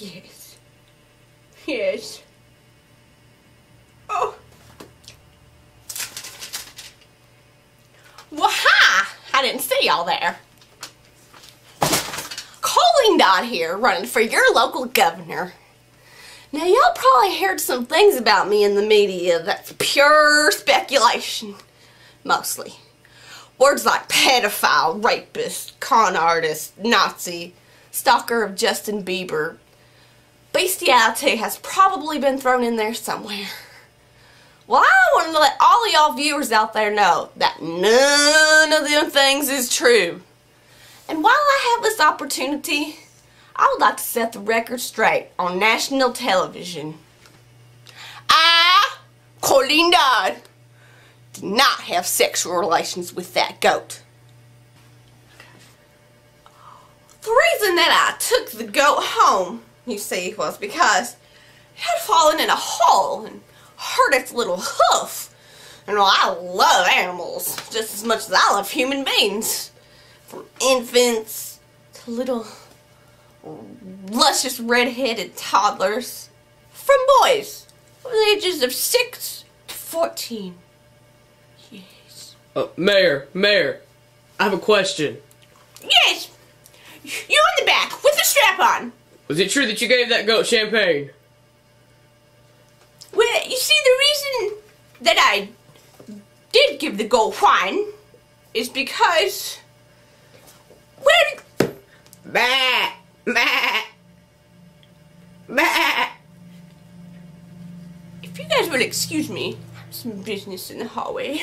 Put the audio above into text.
Yes. Yes. Oh. Well, hi! I didn't see y'all there. Colleen Dodd here, running for your local governor. Now, y'all probably heard some things about me in the media that's pure speculation. Mostly. Words like pedophile, rapist, con artist, Nazi, stalker of Justin Bieber. Bestiality has probably been thrown in there somewhere. Well, I wanted to let all of y'all viewers out there know that none of them things is true. And while I have this opportunity, I would like to set the record straight on national television. I, Colleen Dodd, did not have sexual relations with that goat. The reason that I took the goat home, you see, was because it had fallen in a hole and hurt its little hoof. And well, I love animals just as much as I love human beings. From infants to little luscious red-headed toddlers. From boys from the ages of 6 to 14. Yes. Mayor, I have a question. Yes! You in the back with the strap on. Was it true that you gave that goat champagne? Well, you see, the reason that I did give the goat wine is because, well, bah, bah, bah. If you guys would excuse me, I have some business in the hallway.